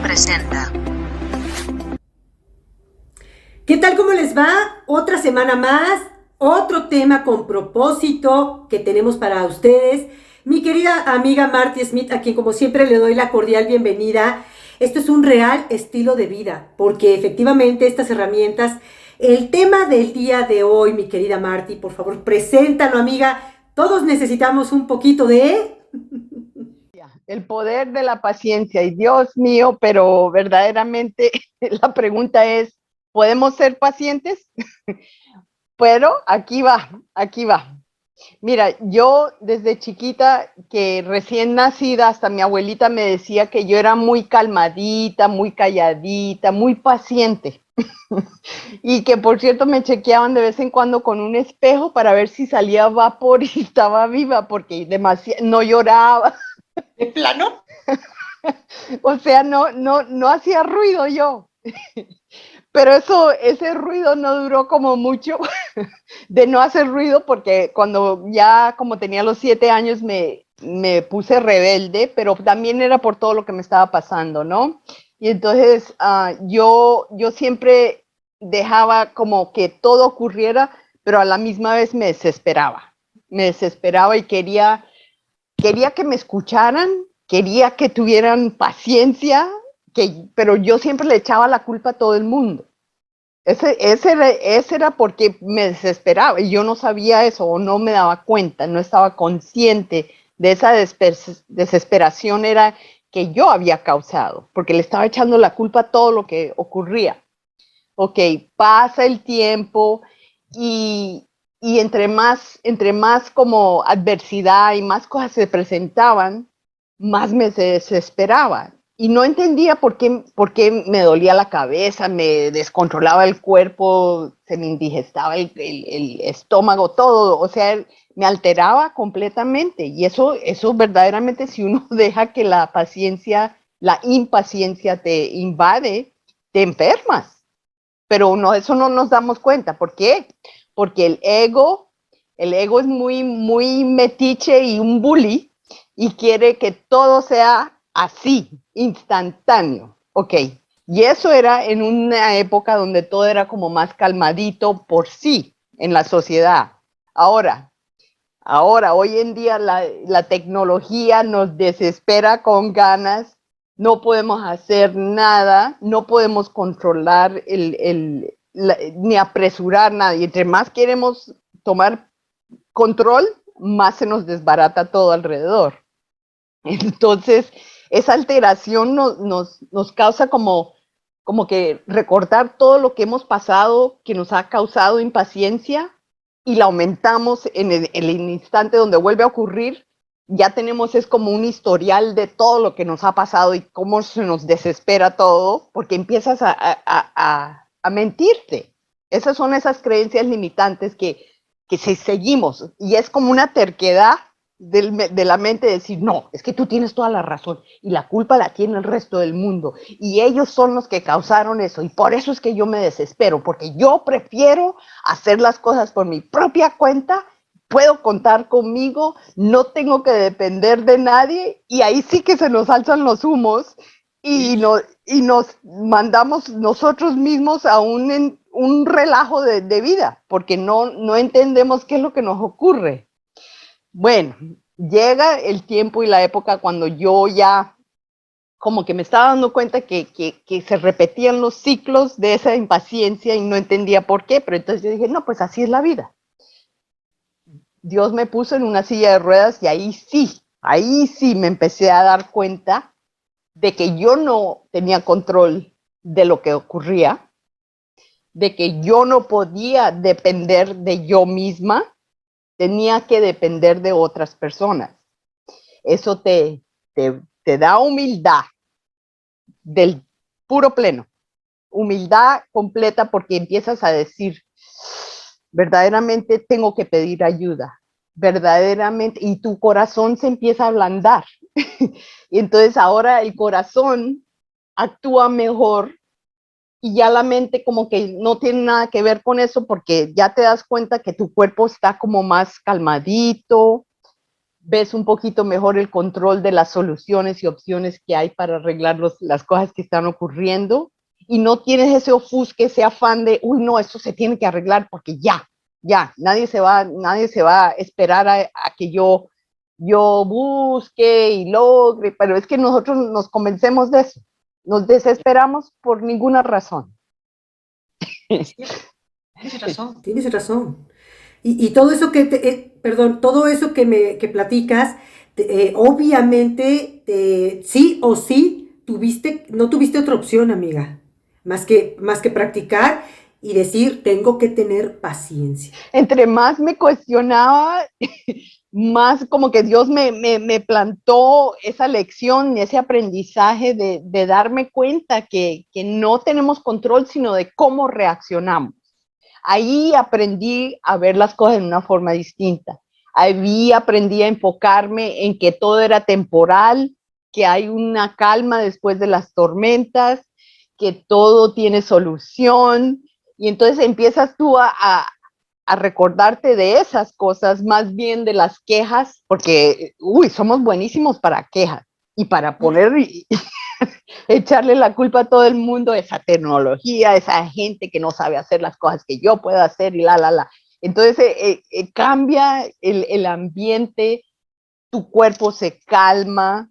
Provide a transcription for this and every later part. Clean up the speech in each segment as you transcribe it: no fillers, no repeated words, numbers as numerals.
presenta. ¿Qué tal? ¿Cómo les va? Otra semana más, otro tema con propósito que tenemos para ustedes. Mi querida amiga Marty Smith, a quien como siempre le doy la cordial bienvenida. Esto es un real estilo de vida, porque efectivamente estas herramientas, el tema del día de hoy, mi querida Marty, por favor, preséntalo, amiga. Todos necesitamos un poquito de... El poder de la paciencia, y Dios mío, pero verdaderamente la pregunta es, ¿podemos ser pacientes? Pero aquí va. Mira, yo desde chiquita, que recién nacida, hasta mi abuelita me decía que yo era muy calmadita, muy calladita, muy paciente. Y que por cierto me chequeaban de vez en cuando con un espejo para ver si salía vapor y estaba viva, porque no lloraba. ¿De plano? O sea, no hacía ruido yo. Pero ese ruido no duró como mucho de no hacer ruido, porque cuando ya como tenía los 7 años me puse rebelde, pero también era por todo lo que me estaba pasando, ¿no? Y entonces yo siempre dejaba como que todo ocurriera, pero a la misma vez me desesperaba. Me desesperaba y quería que me escucharan, quería que tuvieran paciencia, pero yo siempre le echaba la culpa a todo el mundo. Ese era porque me desesperaba y yo no sabía eso o no me daba cuenta, no estaba consciente de esa desesperación era que yo había causado, porque le estaba echando la culpa a todo lo que ocurría. Ok, pasa el tiempo y, y entre más como adversidad y más cosas se presentaban, más me desesperaba. Y no entendía por qué me dolía la cabeza, me descontrolaba el cuerpo, se me indigestaba el estómago, todo. O sea, me alteraba completamente. Y eso verdaderamente, si uno deja que la impaciencia te invade, te enfermas. Pero no, eso no nos damos cuenta. ¿Por qué? Porque el ego es muy, muy metiche y un bully y quiere que todo sea así, instantáneo. Ok. Y eso era en una época donde todo era como más calmadito por sí en la sociedad. Ahora, hoy en día la tecnología nos desespera con ganas, no podemos hacer nada, no podemos controlar ni apresurar nada. Y entre más queremos tomar control, más se nos desbarata todo alrededor. Entonces, esa alteración nos causa como que recordar todo lo que hemos pasado, que nos ha causado impaciencia, y la aumentamos en el instante donde vuelve a ocurrir. Ya es como un historial de todo lo que nos ha pasado y cómo se nos desespera todo, porque empiezas a mentirte. Esas son esas creencias limitantes que si seguimos, y es como una terquedad de la mente, decir, no, es que tú tienes toda la razón y la culpa la tiene el resto del mundo y ellos son los que causaron eso, y por eso es que yo me desespero, porque yo prefiero hacer las cosas por mi propia cuenta, puedo contar conmigo, no tengo que depender de nadie. Y ahí sí que se nos alzan los humos y nos mandamos nosotros mismos a un relajo de vida, porque no entendemos qué es lo que nos ocurre. Bueno, llega el tiempo y la época cuando yo ya como que me estaba dando cuenta que se repetían los ciclos de esa impaciencia y no entendía por qué, pero entonces yo dije, no, pues así es la vida. Dios me puso en una silla de ruedas y ahí sí me empecé a dar cuenta de que yo no tenía control de lo que ocurría, de que yo no podía depender de yo misma, tenía que depender de otras personas. Eso te da humildad del puro pleno, humildad completa, porque empiezas a decir, verdaderamente tengo que pedir ayuda, verdaderamente, y tu corazón se empieza a ablandar. Y entonces ahora el corazón actúa mejor y ya la mente como que no tiene nada que ver con eso, porque ya te das cuenta que tu cuerpo está como más calmadito, ves un poquito mejor el control de las soluciones y opciones que hay para arreglar las cosas que están ocurriendo, y no tienes ese ofusque, ese afán de, uy, no, esto se tiene que arreglar porque nadie se va a esperar a que yo busque y logre, pero es que nosotros nos convencemos de eso, nos desesperamos por ninguna razón. Sí, tienes razón. Y todo eso todo eso que platicas, obviamente, sí o sí, no tuviste otra opción, amiga, más que practicar y decir, tengo que tener paciencia. Entre más me cuestionaba, más como que Dios me plantó esa lección, ese aprendizaje de darme cuenta que no tenemos control, sino de cómo reaccionamos. Ahí aprendí a ver las cosas de una forma distinta. Ahí aprendí a enfocarme en que todo era temporal, que hay una calma después de las tormentas, que todo tiene solución. Y entonces empiezas tú a recordarte de esas cosas, más bien de las quejas, porque, somos buenísimos para quejas y para poner echarle la culpa a todo el mundo, esa tecnología, esa gente que no sabe hacer las cosas que yo puedo hacer y la. Entonces cambia el ambiente, tu cuerpo se calma,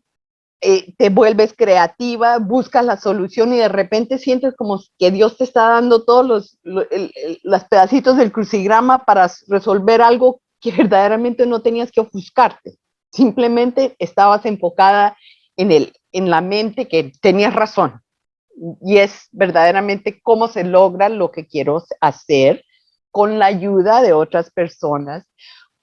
te vuelves creativa, buscas la solución y de repente sientes como que Dios te está dando todos los pedacitos del crucigrama para resolver algo que verdaderamente no tenías que ofuscarte. Simplemente estabas enfocada en la mente que tenías razón. Y es verdaderamente cómo se logra lo que quiero hacer con la ayuda de otras personas,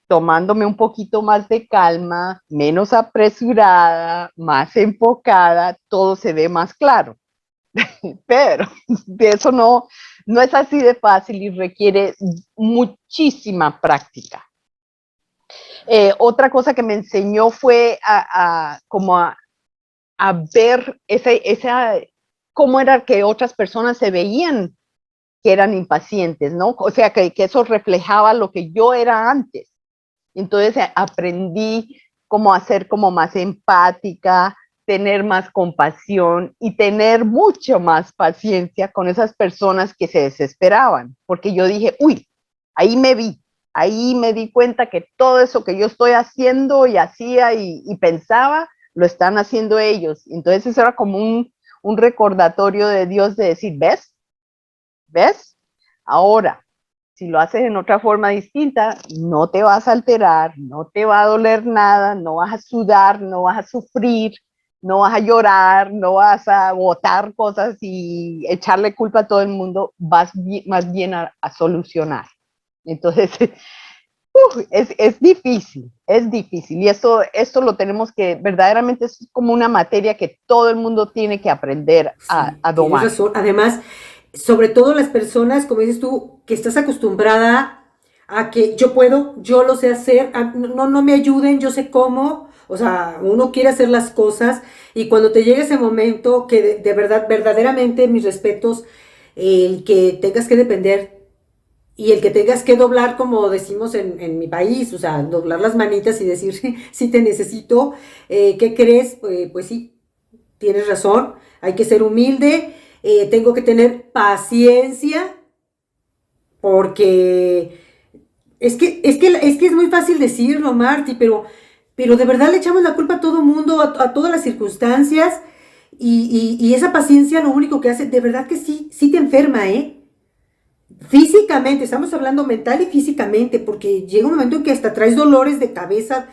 tomándome un poquito más de calma, menos apresurada, más enfocada, todo se ve más claro. Pero de eso no es así de fácil y requiere muchísima práctica. Otra cosa que me enseñó fue como a ver cómo era que otras personas se veían que eran impacientes, ¿no? O sea, que eso reflejaba lo que yo era antes. Entonces aprendí cómo hacer como más empática, tener más compasión y tener mucho más paciencia con esas personas que se desesperaban, porque yo dije, ahí me di cuenta que todo eso que yo estoy haciendo y hacía y pensaba, lo están haciendo ellos. Entonces eso era como un recordatorio de Dios de decir, ¿ves? Ahora, si lo haces en otra forma distinta, no te vas a alterar, no te va a doler nada, no vas a sudar, no vas a sufrir, no vas a llorar, no vas a botar cosas y echarle culpa a todo el mundo, vas más bien a solucionar. Entonces, es difícil. Y esto lo tenemos que, verdaderamente es como una materia que todo el mundo tiene que aprender a Tienes domar. razón. Además, sobre todo las personas, como dices tú, que estás acostumbrada a que yo puedo, yo lo sé hacer, no me ayuden, yo sé cómo. O sea, uno quiere hacer las cosas y cuando te llega ese momento que de verdad, verdaderamente, mis respetos, el que tengas que depender y el que tengas que doblar, como decimos en mi país, o sea, doblar las manitas y decir, sí te necesito, ¿qué crees? Pues sí, tienes razón, hay que ser humilde, tengo que tener paciencia, porque es que es muy fácil decirlo, Marty, pero de verdad le echamos la culpa a todo mundo, a todas las circunstancias, y esa paciencia lo único que hace, de verdad que sí, sí te enferma, ¿eh? Físicamente, estamos hablando mental y físicamente, porque llega un momento en que hasta traes dolores de cabeza,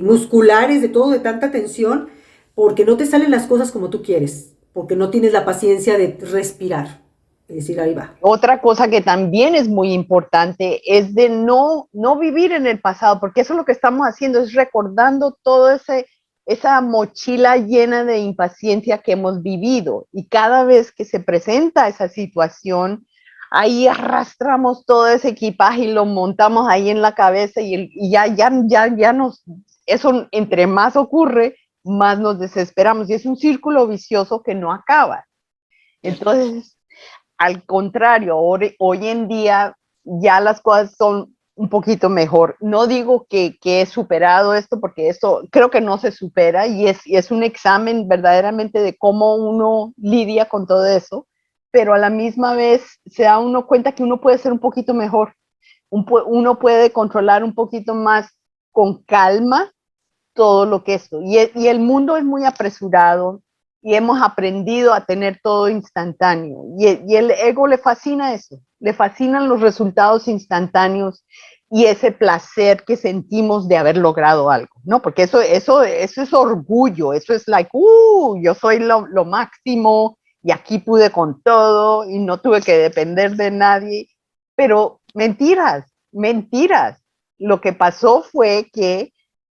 musculares, de todo, de tanta tensión, porque no te salen las cosas como tú quieres, porque no tienes la paciencia de respirar, es decir, ahí va. Otra cosa que también es muy importante es de no vivir en el pasado, porque eso es lo que estamos haciendo, es recordando todo esa mochila llena de impaciencia que hemos vivido. Y cada vez que se presenta esa situación, ahí arrastramos todo ese equipaje y lo montamos ahí en la cabeza y eso entre más ocurre, más nos desesperamos. Y es un círculo vicioso que no acaba. Entonces, al contrario, hoy en día ya las cosas son un poquito mejor. No digo que he superado esto, porque esto creo que no se supera y es un examen verdaderamente de cómo uno lidia con todo eso, pero a la misma vez se da uno cuenta que uno puede ser un poquito mejor, uno puede controlar un poquito más con calma todo lo que esto. Y el mundo es muy apresurado y hemos aprendido a tener todo instantáneo. Y el ego le fascina eso, le fascinan los resultados instantáneos y ese placer que sentimos de haber logrado algo, ¿no? Porque eso es orgullo, eso es like, yo soy lo máximo y aquí pude con todo y no tuve que depender de nadie. Pero mentiras, mentiras. Lo que pasó fue que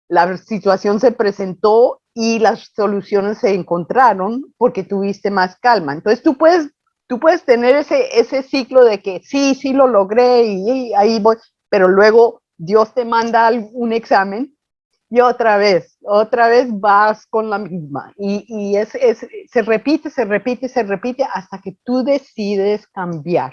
la situación se presentó y las soluciones se encontraron porque tuviste más calma. Entonces tú puedes tener ese ciclo de que sí lo logré y ahí voy, pero luego Dios te manda un examen y otra vez vas con la misma. Y se repite hasta que tú decides cambiar.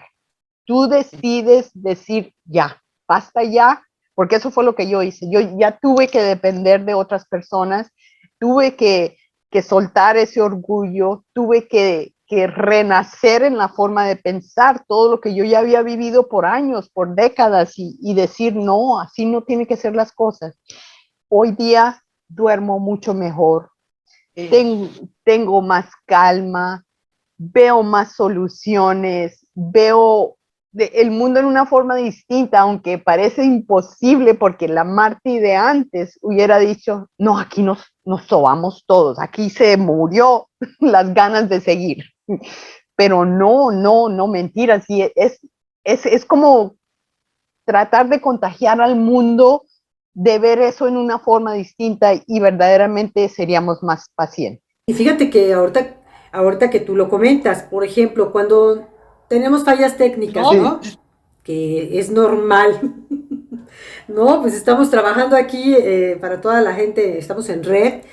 Tú decides decir ya, basta ya, porque eso fue lo que yo hice. Yo ya tuve que depender de otras personas, tuve que soltar ese orgullo, tuve que renacer en la forma de pensar todo lo que yo ya había vivido por años, por décadas y decir, no, así no tienen que ser las cosas. Hoy día duermo mucho mejor, tengo más calma, veo más soluciones, veo el mundo en una forma distinta, aunque parece imposible porque la Marty de antes hubiera dicho, no, aquí nos sobamos todos, aquí se murió las ganas de seguir. Pero no, mentiras. Y es como tratar de contagiar al mundo de ver eso en una forma distinta y verdaderamente seríamos más pacientes. Y fíjate que ahorita que tú lo comentas, por ejemplo, cuando tenemos fallas técnicas, ¿no? Que es normal, ¿no? Pues estamos trabajando aquí para toda la gente, estamos en red.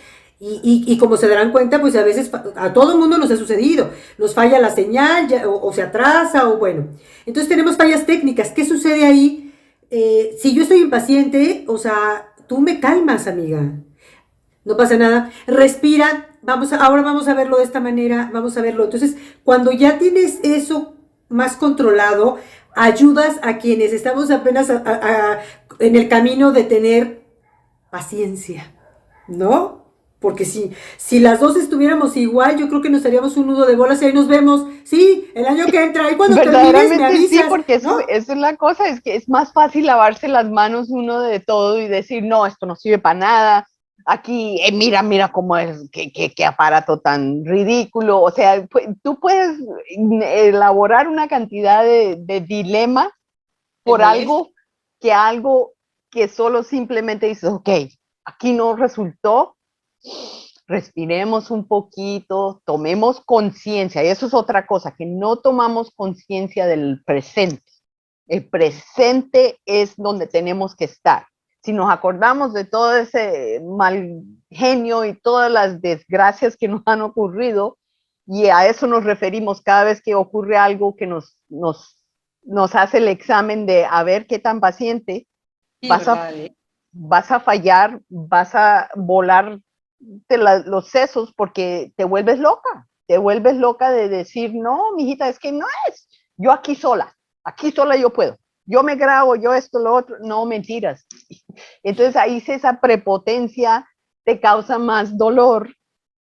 Y como se darán cuenta, pues a veces a todo el mundo nos ha sucedido. Nos falla la señal o se atrasa o bueno. Entonces tenemos fallas técnicas. ¿Qué sucede ahí? Si yo estoy impaciente, o sea, tú me calmas, amiga. No pasa nada. Respira. Ahora vamos a verlo de esta manera. Vamos a verlo. Entonces, cuando ya tienes eso más controlado, ayudas a quienes estamos apenas en el camino de tener paciencia, ¿no? Porque si las dos estuviéramos igual, yo creo que nos haríamos un nudo de bolas y ahí nos vemos. Sí, el año que entra. Y cuando termines me avisas. Sí, porque ¿no? eso es la cosa, es que es más fácil lavarse las manos uno de todo y decir, no, esto no sirve para nada. Aquí, mira cómo es, qué aparato tan ridículo. O sea, tú puedes elaborar una cantidad de dilemas por algo que solo simplemente dices, ok, aquí no resultó, respiremos un poquito, tomemos conciencia. Y eso es otra cosa, que no tomamos conciencia del presente. El presente es donde tenemos que estar. Si nos acordamos de todo ese mal genio y todas las desgracias que nos han ocurrido, y a eso nos referimos cada vez que ocurre algo que nos hace el examen de a ver qué tan paciente, sí, vas a fallar, vas a volar los sesos porque te vuelves loca de decir, no, mijita, es que no es, yo aquí sola yo puedo. Yo me grabo, yo esto, lo otro, no, mentiras. Entonces ahí esa prepotencia te causa más dolor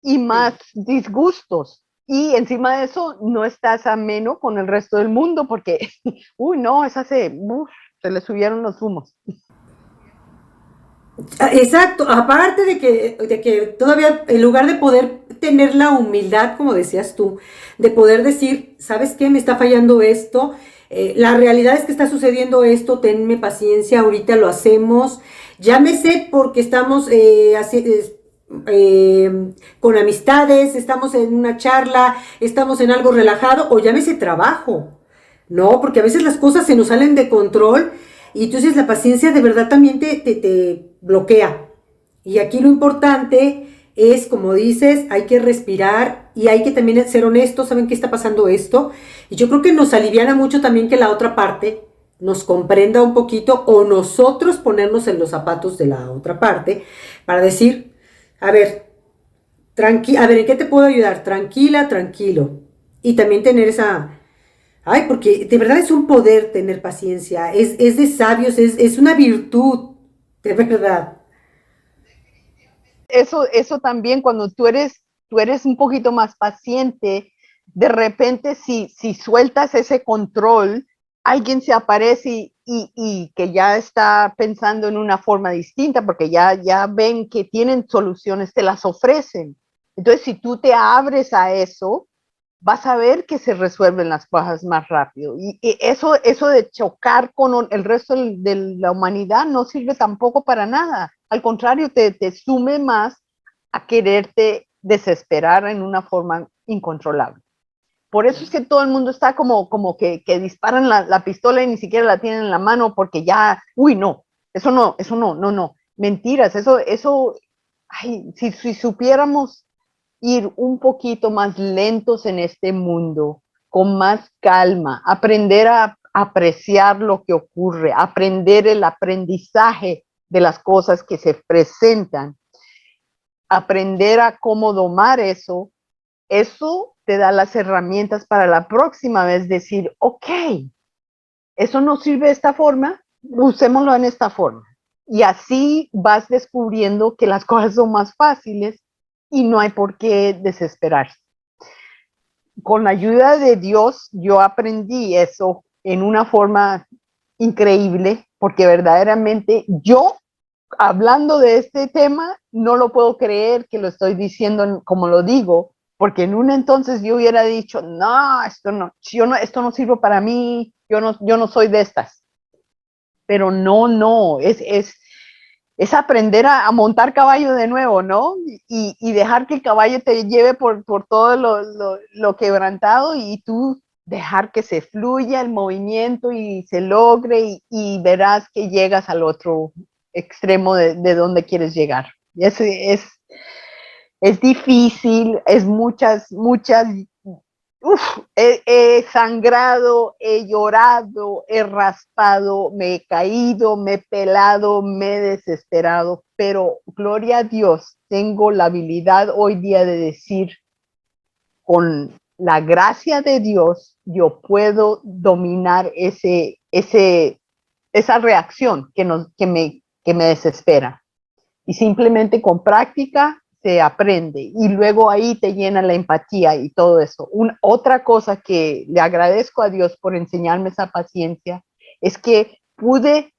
y más disgustos. Y encima de eso no estás ameno con el resto del mundo porque, no, se le subieron los humos. Exacto, aparte de que todavía en lugar de poder tener la humildad, como decías tú, de poder decir, ¿sabes qué? Me está fallando esto. La realidad es que está sucediendo esto, tenme paciencia, ahorita lo hacemos. Llámese porque estamos con amistades, estamos en una charla, estamos en algo relajado, o llámese trabajo, ¿no? Porque a veces las cosas se nos salen de control y entonces la paciencia de verdad también te bloquea. Y aquí lo importante es, como dices, hay que respirar y hay que también ser honestos, saben qué está pasando esto. Y yo creo que nos aliviana mucho también que la otra parte nos comprenda un poquito o nosotros ponernos en los zapatos de la otra parte para decir, a ver, a ver, ¿en qué te puedo ayudar? Tranquila, tranquilo. Y también tener esa, ay, porque de verdad es un poder tener paciencia, es de sabios, es una virtud, de verdad. Eso también cuando tú eres un poquito más paciente, de repente si sueltas ese control, alguien se aparece y que ya está pensando en una forma distinta, porque ya ven que tienen soluciones, te las ofrecen. Entonces, si tú te abres a eso, vas a ver que se resuelven las cosas más rápido. Y eso de chocar con el resto de la humanidad no sirve tampoco para nada. Al contrario, te sume más a quererte desesperar en una forma incontrolable. Por eso es que todo el mundo está como que disparan la pistola y ni siquiera la tienen en la mano porque ya, uy, no, eso no, no, no. Mentiras, ay, si supiéramos ir un poquito más lentos en este mundo, con más calma, aprender a apreciar lo que ocurre, aprender el aprendizaje de las cosas que se presentan, aprender a cómo domar eso te da las herramientas para la próxima vez decir, ok, eso no sirve de esta forma, usémoslo en esta forma. Y así vas descubriendo que las cosas son más fáciles y no hay por qué desesperarse. Con la ayuda de Dios, yo aprendí eso en una forma increíble, porque verdaderamente yo, hablando de este tema, no lo puedo creer que lo estoy diciendo como lo digo, porque en un entonces yo hubiera dicho, no, esto no sirve para mí, yo no soy de estas. Pero no, es aprender a montar caballo de nuevo, ¿no? Y dejar que el caballo te lleve por todo lo quebrantado y tú dejar que se fluya el movimiento y se logre y verás que llegas al otro extremo de donde quieres llegar. Es difícil, es muchas he sangrado, he llorado, he raspado, me he caído, me he pelado, me he desesperado, pero gloria a Dios, tengo la habilidad hoy día de decir, con la gracia de Dios, yo puedo dominar esa reacción que me desespera. Y simplemente con práctica se aprende y luego ahí te llena la empatía y todo eso. Otra cosa que le agradezco a Dios por enseñarme esa paciencia es que pude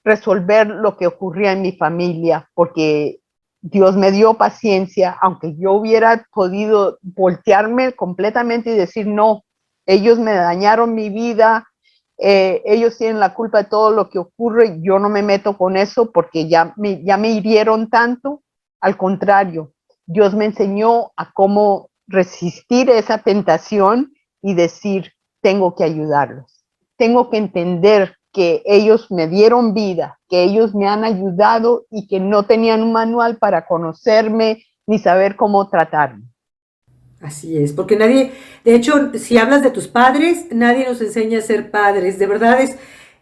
resolver lo que ocurría en mi familia porque Dios me dio paciencia, aunque yo hubiera podido voltearme completamente y decir, no, ellos me dañaron mi vida, ellos tienen la culpa de todo lo que ocurre, yo no me meto con eso porque ya me hirieron tanto. Al contrario, Dios me enseñó a cómo resistir esa tentación y decir, tengo que ayudarlos, tengo que entender que ellos me dieron vida, que ellos me han ayudado y que no tenían un manual para conocerme ni saber cómo tratarme. Así es, porque nadie, de hecho, si hablas de tus padres, nadie nos enseña a ser padres. De verdad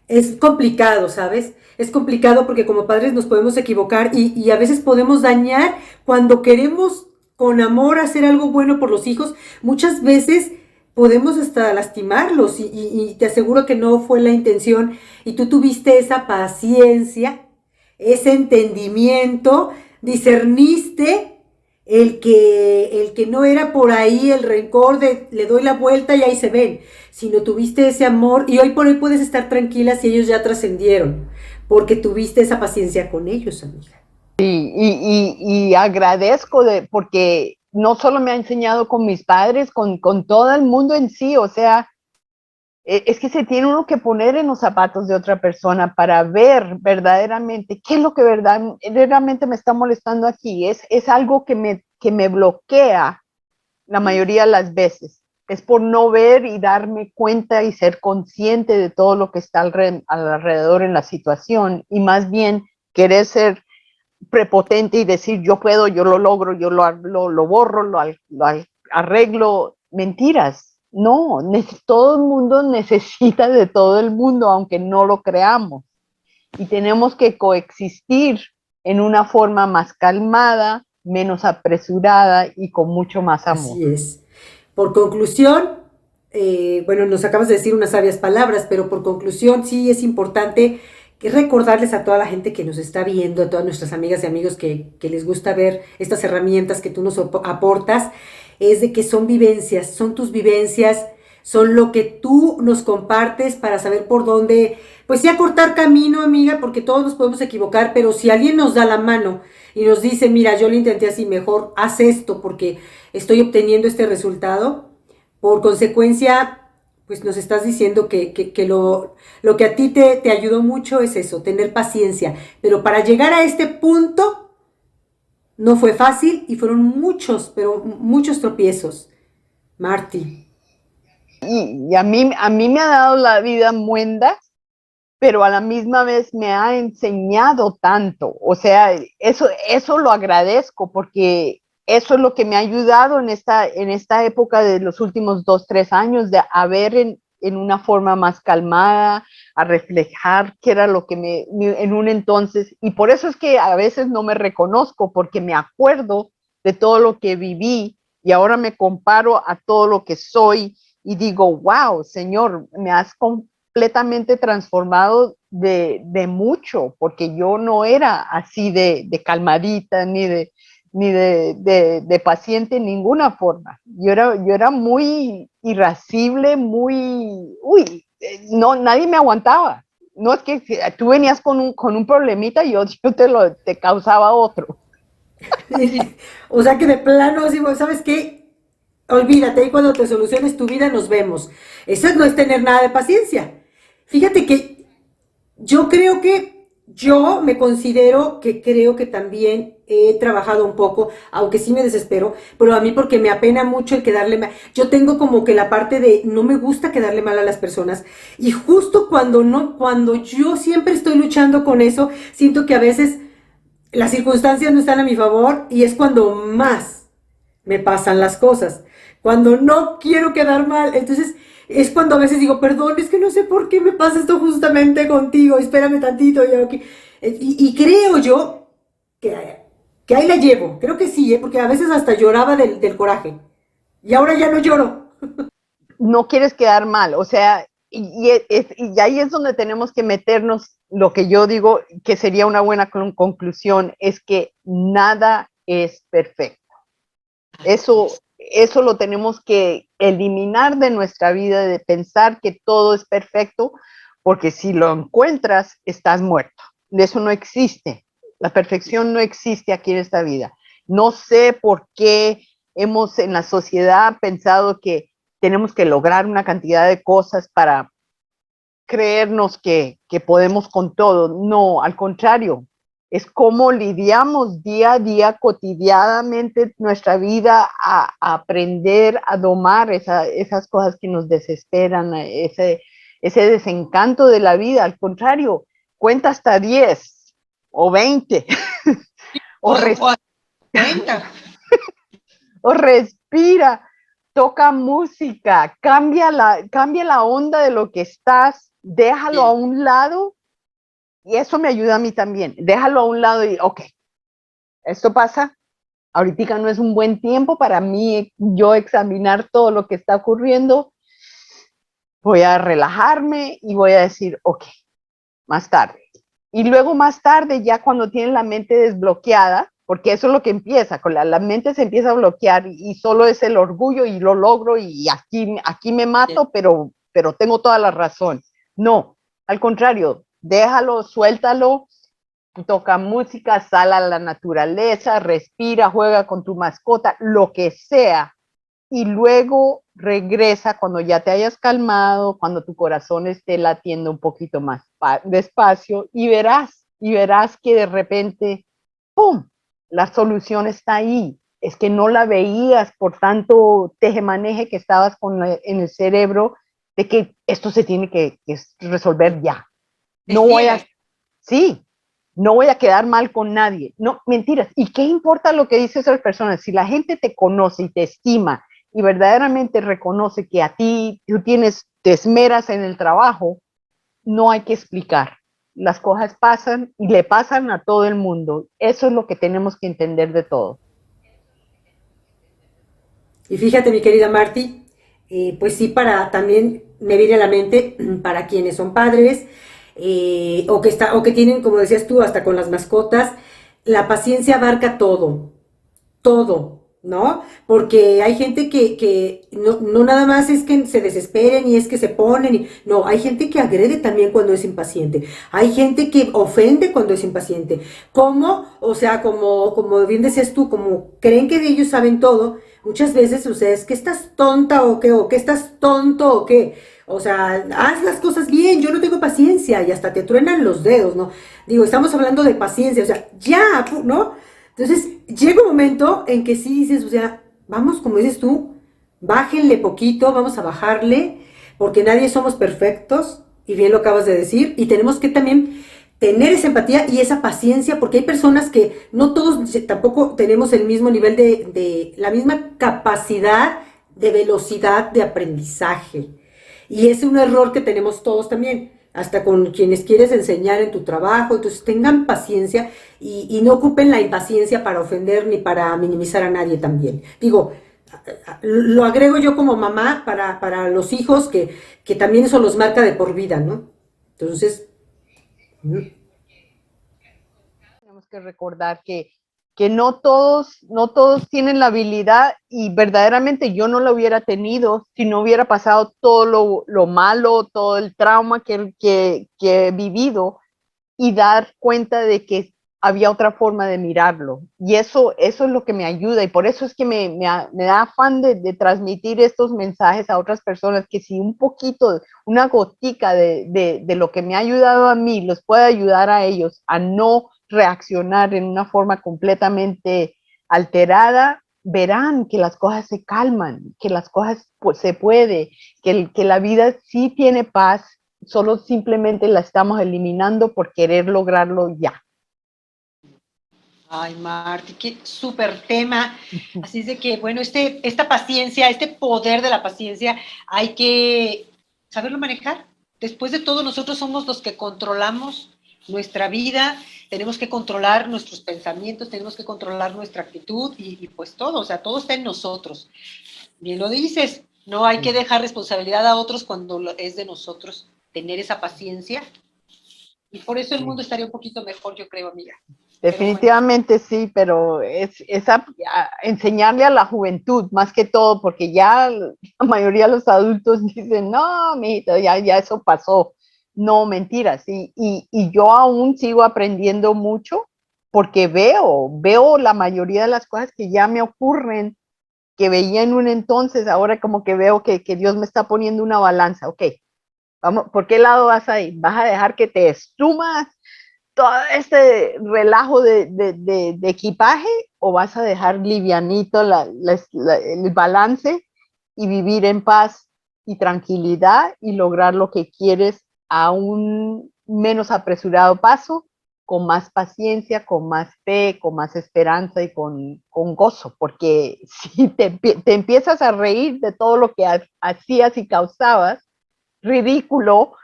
es complicado, ¿sabes? Es complicado porque como padres nos podemos equivocar y a veces podemos dañar cuando queremos con amor hacer algo bueno por los hijos. Muchas veces podemos hasta lastimarlos y te aseguro que no fue la intención y tú tuviste esa paciencia, ese entendimiento, discerniste el que no era por ahí el rencor de le doy la vuelta y ahí se ven, sino tuviste ese amor y hoy por hoy puedes estar tranquila si ellos ya trascendieron, porque tuviste esa paciencia con ellos, amiga. Y agradezco porque no solo me ha enseñado con mis padres, con todo el mundo en sí, o sea, es que se tiene uno que poner en los zapatos de otra persona para ver verdaderamente qué es lo que verdaderamente me está molestando aquí. Es algo que me bloquea la mayoría de las veces. Es por no ver y darme cuenta y ser consciente de todo lo que está alrededor en la situación y más bien querer ser prepotente y decir yo puedo, yo lo logro, yo lo borro, lo arreglo. Mentiras. No, todo el mundo necesita de todo el mundo, aunque no lo creamos. Y tenemos que coexistir en una forma más calmada, menos apresurada y con mucho más amor. Así es. Por conclusión, bueno, nos acabas de decir unas sabias palabras, pero por conclusión sí es importante que recordarles a toda la gente que nos está viendo, a todas nuestras amigas y amigos que les gusta ver estas herramientas que tú nos aportas, es de que son vivencias, son tus vivencias, son lo que tú nos compartes para saber por dónde, pues ya cortar camino, amiga, porque todos nos podemos equivocar, pero si alguien nos da la mano y nos dice, mira, yo lo intenté así, mejor haz esto porque estoy obteniendo este resultado, por consecuencia, pues nos estás diciendo que lo que a ti te ayudó mucho es eso, tener paciencia. Pero para llegar a este punto no fue fácil y fueron muchos, pero muchos tropiezos. Marty. Y a mí me ha dado la vida muenda, pero a la misma vez me ha enseñado tanto. O sea, eso lo agradezco porque eso es lo que me ha ayudado en esta época de los últimos 2, 3 años, de a ver en una forma más calmada, a reflejar qué era lo que en un entonces, y por eso es que a veces no me reconozco, porque me acuerdo de todo lo que viví y ahora me comparo a todo lo que soy y digo, wow, Señor, me has completamente transformado de mucho, porque yo no era así de calmadita ni de paciente en ninguna forma. Yo era muy irascible, uy, no, nadie me aguantaba. No es que tú venías con un problemita y yo te causaba otro. O sea que de plano, ¿sabes qué? Olvídate, y cuando te soluciones tu vida nos vemos. Eso no es tener nada de paciencia. Fíjate que yo creo que yo me considero que creo que también he trabajado un poco, aunque sí me desespero, pero a mí porque me apena mucho el quedarle mal. Yo tengo como que la parte de no me gusta quedarle mal a las personas y justo cuando no, cuando yo siempre estoy luchando con eso, siento que a veces las circunstancias no están a mi favor y es cuando más me pasan las cosas. Cuando no quiero quedar mal, entonces es cuando a veces digo, perdón, es que no sé por qué me pasa esto justamente contigo, espérame tantito. Y creo yo que ahí la llevo, creo que sí, porque a veces hasta lloraba del coraje. Y ahora ya no lloro. No quieres quedar mal, o sea, y ahí es donde tenemos que meternos. Lo que yo digo que sería una buena conclusión es que nada es perfecto. Eso lo tenemos que eliminar de nuestra vida, de pensar que todo es perfecto, porque si lo encuentras, estás muerto. Eso no existe. La perfección no existe aquí en esta vida. No sé por qué hemos en la sociedad pensado que tenemos que lograr una cantidad de cosas para creernos que podemos con todo. No, al contrario, es como lidiamos día a día, cotidianamente nuestra vida a aprender a domar esas cosas que nos desesperan, ese desencanto de la vida. Al contrario, cuenta hasta 10 o 20 o, res o respira, toca música, cambia la onda de lo que estás, déjalo a un lado. Y eso me ayuda a mí también. Déjalo a un lado y, ok, esto pasa. Ahorita no es un buen tiempo para mí yo examinar todo lo que está ocurriendo. Voy a relajarme y voy a decir, ok, más tarde. Y luego más tarde, ya cuando tienen la mente desbloqueada, porque eso es lo que empieza, con la mente se empieza a bloquear y solo es el orgullo y lo logro y aquí me mato, pero tengo toda la razón. No, al contrario, déjalo, suéltalo, toca música, sal a la naturaleza, respira, juega con tu mascota, lo que sea, y luego regresa cuando ya te hayas calmado, cuando tu corazón esté latiendo un poquito más despacio y verás que de repente, ¡pum!, la solución está ahí. Es que no la veías por tanto tejemaneje que estabas en el cerebro de que esto se tiene que resolver ya. No voy a, sí, no voy a quedar mal con nadie. No, mentiras. ¿Y qué importa lo que dicen esas personas? Si la gente te conoce y te estima y verdaderamente reconoce que a ti, te esmeras en el trabajo, no hay que explicar. Las cosas pasan y le pasan a todo el mundo. Eso es lo que tenemos que entender de todo. Y fíjate, mi querida Marty, pues sí, para también me viene a la mente, para quienes son padres, o que tienen, como decías tú, hasta con las mascotas, la paciencia abarca todo, todo, ¿no? Porque hay gente que no nada más es que se desesperen y es que se ponen, no, hay gente que agrede también cuando es impaciente, hay gente que ofende cuando es impaciente. ¿Cómo? O sea, como bien decías tú, como creen que ellos saben todo, muchas veces, o sea, es que estás tonta o que estás tonto o qué. O sea, haz las cosas bien, yo no tengo paciencia y hasta te truenan los dedos, ¿no? Digo, estamos hablando de paciencia, o sea, ya, ¿no? Entonces, llega un momento en que sí dices, o sea, vamos, como dices tú, bájenle poquito, vamos a bajarle, porque nadie somos perfectos, y bien lo acabas de decir, y tenemos que también tener esa empatía y esa paciencia, porque hay personas que no todos tampoco tenemos el mismo nivel de la misma capacidad de velocidad de aprendizaje. Y es un error que tenemos todos también, hasta con quienes quieres enseñar en tu trabajo. Entonces tengan paciencia y no ocupen la impaciencia para ofender ni para minimizar a nadie también. Digo, lo agrego yo como mamá para los hijos, que también eso los marca de por vida, ¿no? Entonces, Tenemos que recordar que no todos tienen la habilidad y verdaderamente yo no lo hubiera tenido si no hubiera pasado todo lo malo, todo el trauma que he vivido y dar cuenta de que había otra forma de mirarlo. Y eso es lo que me ayuda y por eso es que me da afán de transmitir estos mensajes a otras personas, que si un poquito, una gotica de lo que me ha ayudado a mí, los puede ayudar a ellos a no reaccionar en una forma completamente alterada, verán que las cosas se calman, que las cosas pues, se puede, que la vida sí tiene paz, solo simplemente la estamos eliminando por querer lograrlo ya. Ay, Marti, qué súper tema. Así es de que, bueno, esta paciencia, este poder de la paciencia, hay que saberlo manejar. Después de todo, nosotros somos los que controlamos nuestra vida, tenemos que controlar nuestros pensamientos, tenemos que controlar nuestra actitud y pues todo, o sea, todo está en nosotros. Bien lo dices, no hay que dejar responsabilidad a otros cuando es de nosotros tener esa paciencia y por eso el mundo estaría un poquito mejor, yo creo, amiga. Pero bueno. Definitivamente sí, pero enseñarle a la juventud más que todo, porque ya la mayoría de los adultos dicen, no, mijito, ya eso pasó. No, mentiras. Y yo aún sigo aprendiendo mucho porque veo la mayoría de las cosas que ya me ocurren, que veía en un entonces, ahora como que veo que Dios me está poniendo una balanza. Ok, vamos, ¿por qué lado vas a ir? ¿Vas a dejar que te estumas todo este relajo de equipaje o vas a dejar livianito el balance y vivir en paz y tranquilidad y lograr lo que quieres a un menos apresurado paso, con más paciencia, con más fe, con más esperanza y con gozo? Porque si te empiezas a reír de todo lo que hacías y causabas, ridículo,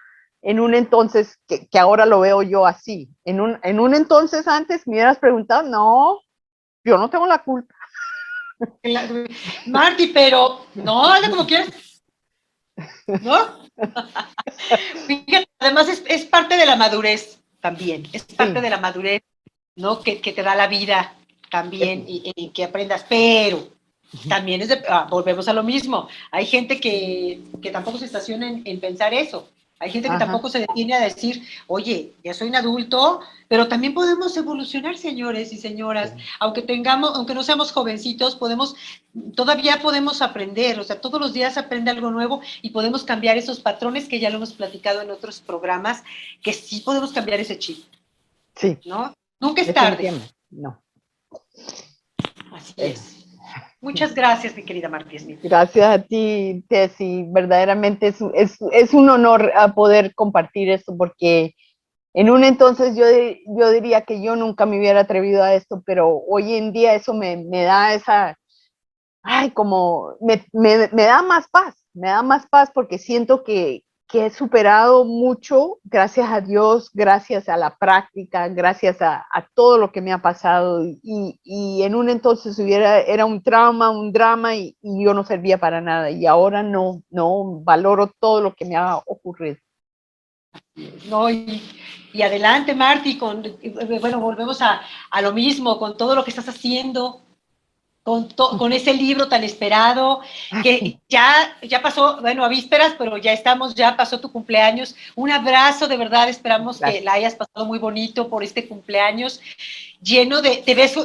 en un entonces que ahora lo veo yo así. En un entonces antes me hubieras preguntado, no, yo no tengo la culpa. Marty, pero no, hazle como quieras, ¿no? Fíjate, además es parte de la madurez también, es parte Sí, de la madurez, ¿no? Que te da la vida también y que aprendas, pero también volvemos a lo mismo. Hay gente que tampoco se estaciona en pensar eso. Hay gente que ajá. tampoco se detiene a decir, oye, ya soy un adulto, pero también podemos evolucionar, señores y señoras. Aunque no seamos jovencitos, todavía podemos aprender. O sea, todos los días aprende algo nuevo y podemos cambiar esos patrones que ya lo hemos platicado en otros programas, que sí podemos cambiar ese chip, Sí, ¿no? Nunca es tarde. definitivamente, no. Así Eh, es. Muchas gracias, mi querida Martí Smith. Gracias a ti, Tessy. Verdaderamente es un honor a poder compartir esto porque en un entonces yo diría que yo nunca me hubiera atrevido a esto, pero hoy en día eso me da ay, como me da más paz porque siento que he superado mucho, gracias a Dios, gracias a la práctica, gracias a todo lo que me ha pasado. Y en un entonces era un trauma, un drama y yo no servía para nada. Y ahora no valoro todo lo que me ha ocurrido. No, y adelante, Marty, bueno, volvemos a lo mismo, con todo lo que estás haciendo, con ese libro tan esperado, que ya pasó, bueno, a vísperas, pero ya pasó tu cumpleaños. Un abrazo, de verdad, esperamos que Gracias. la hayas pasado muy bonito por este cumpleaños, lleno te ves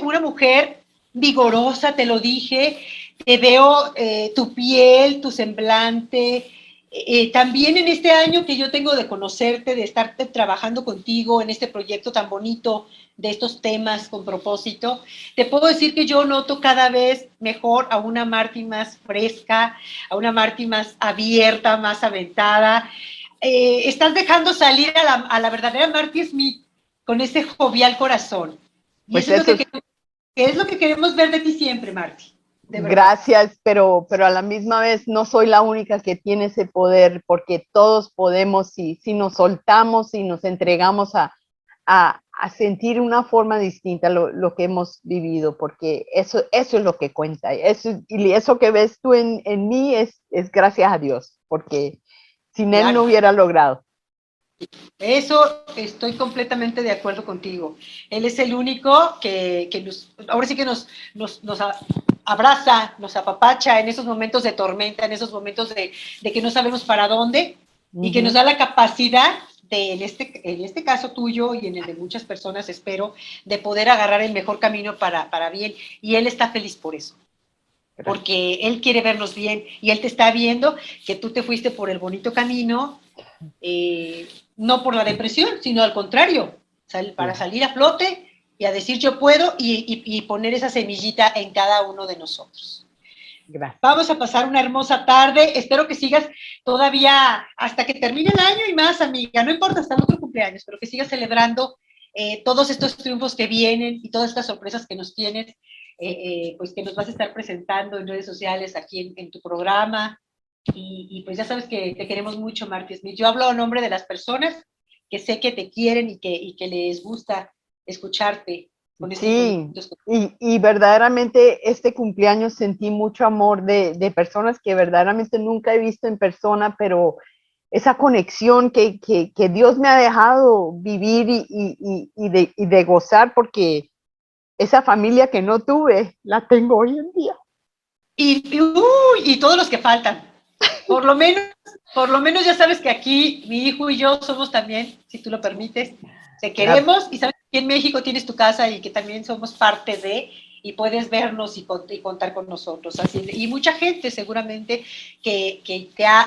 una mujer vigorosa, te lo dije, te veo tu piel, tu semblante. También en este año que yo tengo de conocerte, de estar trabajando contigo en este proyecto tan bonito de estos temas con propósito, te puedo decir que yo noto cada vez mejor a una Marty más fresca, a una Marty más abierta, más aventada. Estás dejando salir a la verdadera Marty Smith con ese jovial corazón. Y Pues eso es eso es, que es lo que queremos ver de ti siempre, Marty. De verdad. gracias, pero a la misma vez no soy la única que tiene ese poder, porque todos podemos, si nos soltamos y nos entregamos a sentir una forma distinta lo que hemos vivido, porque eso es lo que cuenta. Y eso que ves tú en mí es gracias a Dios, porque sin Él no Claro. hubiera logrado. Eso estoy completamente de acuerdo contigo. Él es el único que ahora sí que nos abraza, nos apapacha en esos momentos de tormenta, en esos momentos de que no sabemos para dónde, y que nos da la capacidad de, en este caso tuyo y en el de muchas personas, espero, de poder agarrar el mejor camino para bien. Y él está feliz por eso, Gracias. porque él quiere vernos bien y él te está viendo que tú te fuiste por el bonito camino, eh, no por la depresión, sino al contrario, para Sí. salir a flote y a decir yo puedo y poner esa semillita en cada uno de nosotros. Gracias. Vamos a pasar una hermosa tarde. Espero que sigas todavía hasta que termine el año y más, amiga. No importa hasta el otro cumpleaños, pero que sigas celebrando todos estos triunfos que vienen y todas estas sorpresas que nos tienes, pues que nos vas a estar presentando en redes sociales, aquí en tu programa. Y pues ya sabes que te queremos mucho, Marty Smith. Yo hablo a nombre de las personas que sé que te quieren y que les gusta escucharte con estos Sí, bonitos. y verdaderamente este cumpleaños sentí mucho amor de personas que verdaderamente nunca he visto en persona, pero esa conexión que Dios me ha dejado vivir y de gozar, porque esa familia que no tuve, la tengo hoy en día. Y todos los que faltan. Por lo menos, por lo menos ya sabes que aquí mi hijo y yo somos también, si tú lo permites, te Gracias. queremos y sabes que en México tienes tu casa y que también somos parte de y puedes vernos y contar con nosotros. Así, y mucha gente seguramente que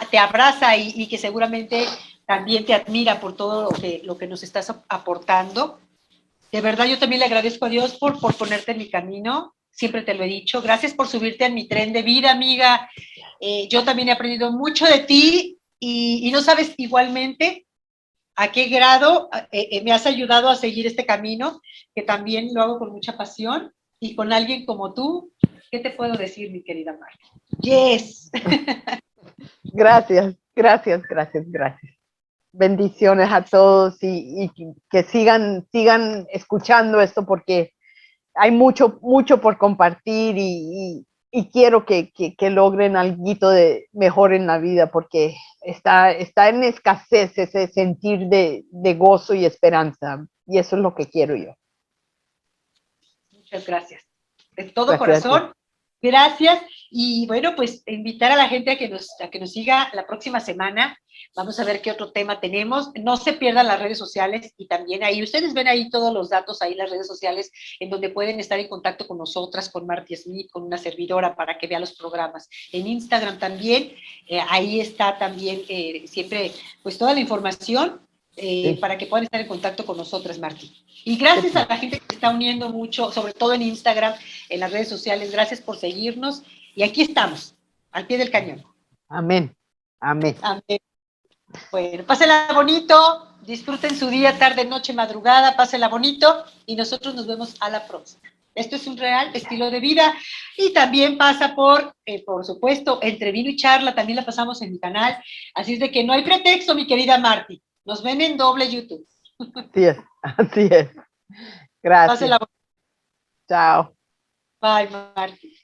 te abraza y que seguramente también te admira por todo lo que nos estás aportando. De verdad, yo también le agradezco a Dios por ponerte en mi camino. Siempre te lo he dicho. Gracias por subirte a mi tren de vida, amiga. Yo también he aprendido mucho de ti y no sabes igualmente a qué grado me has ayudado a seguir este camino, que también lo hago con mucha pasión y con alguien como tú. ¿Qué te puedo decir, mi querida Marta? Yes. Gracias, gracias, gracias, gracias. Bendiciones a todos y que sigan escuchando esto porque hay mucho por compartir y quiero que logren algo de mejor en la vida porque está en escasez ese sentir de gozo y esperanza y eso es lo que quiero yo. Muchas gracias. De todo Gracias a ti. corazón, gracias. Y bueno, pues invitar a la gente a que nos siga la próxima semana. Vamos a ver qué otro tema tenemos. No se pierdan las redes sociales y también ahí, ustedes ven ahí todos los datos, ahí las redes sociales, en donde pueden estar en contacto con nosotras, con Marty Smith, con una servidora para que vea los programas. En Instagram también, ahí está también siempre pues toda la información Sí, para que puedan estar en contacto con nosotras, Marty. Y gracias a la gente que se está uniendo mucho, sobre todo en Instagram, en las redes sociales. Gracias por seguirnos. Y aquí estamos, al pie del cañón. amén, amén. Amén. Bueno, pásenla bonito, disfruten su día, tarde, noche, madrugada, pásenla bonito y nosotros nos vemos a la próxima. Esto es un real estilo de vida y también pasa por supuesto, Entre Vino y Charla, también la pasamos en mi canal. Así es de que no hay pretexto, mi querida Marti. Nos ven en doble YouTube. Así es, así es. Gracias. Pásela. Chao. Bye, Marti.